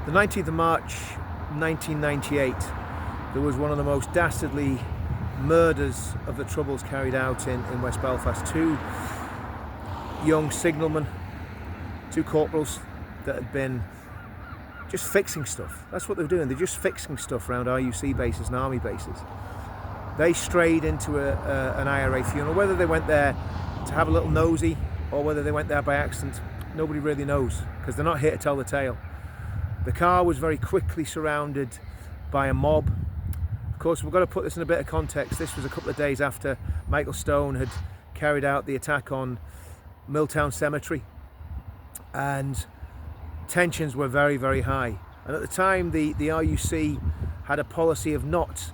The 19th of March 1998, there was one of the most dastardly murders of the Troubles carried out in West Belfast. Two young signalmen, two corporals that had been just fixing stuff. That's what they were doing. They're just fixing stuff around RUC bases and army bases. They strayed into an IRA funeral. Whether they went there to have a little nosy or whether they went there by accident, nobody really knows, because they're not here to tell the tale. The car was very quickly surrounded by a mob. Of course, we've got to put this in a bit of context. This was a couple of days after Michael Stone had carried out the attack on Milltown Cemetery, and tensions were very, very high. And at the time, the RUC had a policy of not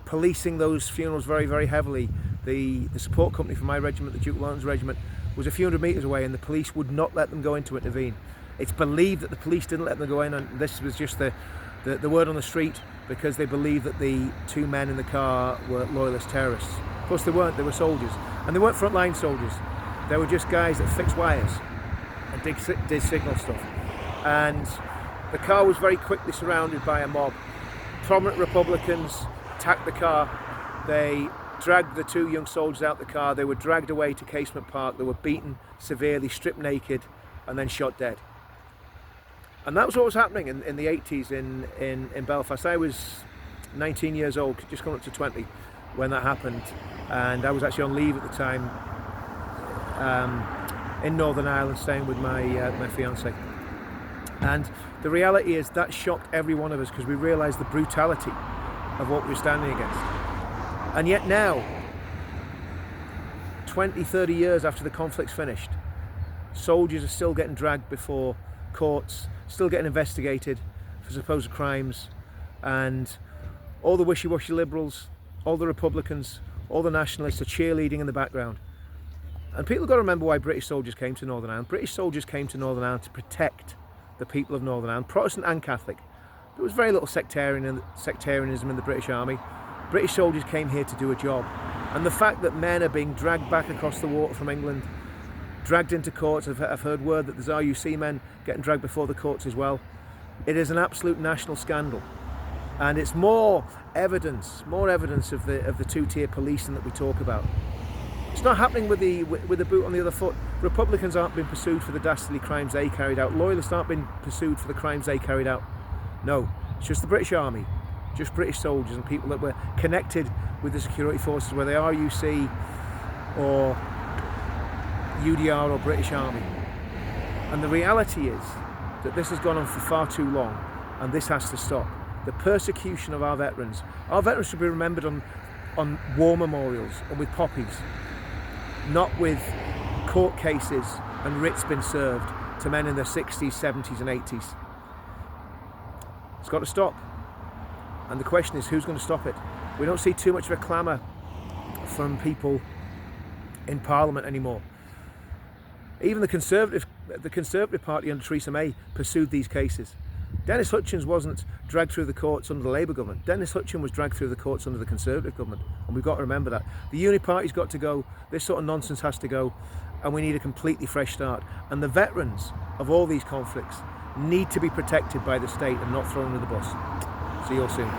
policing those funerals very, very heavily. The support company for my regiment, the Duke of Wellington's regiment, was a few hundred metres away, and the police would not let them go in to intervene. It's believed that the police didn't let them go in, and this was just the word on the street, because they believed that the two men in the car were loyalist terrorists. Of course they weren't, they were soldiers. And they weren't frontline soldiers. They were just guys that fixed wires and did signal stuff. And the car was very quickly surrounded by a mob. Prominent Republicans attacked the car. They dragged the two young soldiers out the car. They were dragged away to Casement Park. They were beaten severely, stripped naked, and then shot dead. And that was what was happening in the 80s in Belfast. I was 19 years old, just coming up to 20 when that happened, and I was actually on leave at the time in Northern Ireland, staying with my fiancée. And the reality is that shocked every one of us, because we realised the brutality of what we were standing against. And yet now, 20, 30 years after the conflict's finished, soldiers are still getting dragged before courts, still getting investigated for supposed crimes, and all the wishy-washy liberals, all the Republicans, all the nationalists are cheerleading in the background. And people have got to remember why British soldiers came to Northern Ireland. British soldiers came to Northern Ireland to protect the people of Northern Ireland, Protestant and Catholic. There was very little sectarianism in the British Army. British soldiers came here to do a job. And the fact that men are being dragged back across the water from England, dragged into courts, I've heard word that there's RUC men getting dragged before the courts as well. It is an absolute national scandal. And it's more evidence of the two-tier policing that we talk about. It's not happening with the boot on the other foot. Republicans aren't being pursued for the dastardly crimes they carried out. Loyalists aren't being pursued for the crimes they carried out. No, it's just the British Army, just British soldiers and people that were connected with the security forces, whether they are RUC or UDR or British Army. And the reality is that this has gone on for far too long, and this has to stop. The persecution of our veterans should be remembered on war memorials and with poppies, not with court cases and writs been served to men in their 60s, 70s and 80s. It's got to stop. And the question is, who's going to stop it? We don't see too much of a clamour from people in Parliament anymore. Even the Conservative Party under Theresa May pursued these cases. Dennis Hutchins wasn't dragged through the courts under the Labour government. Dennis Hutchins was dragged through the courts under the Conservative government, and we've got to remember that. The Uni Party's got to go, this sort of nonsense has to go, and we need a completely fresh start. And the veterans of all these conflicts need to be protected by the state and not thrown under the bus. See you all soon.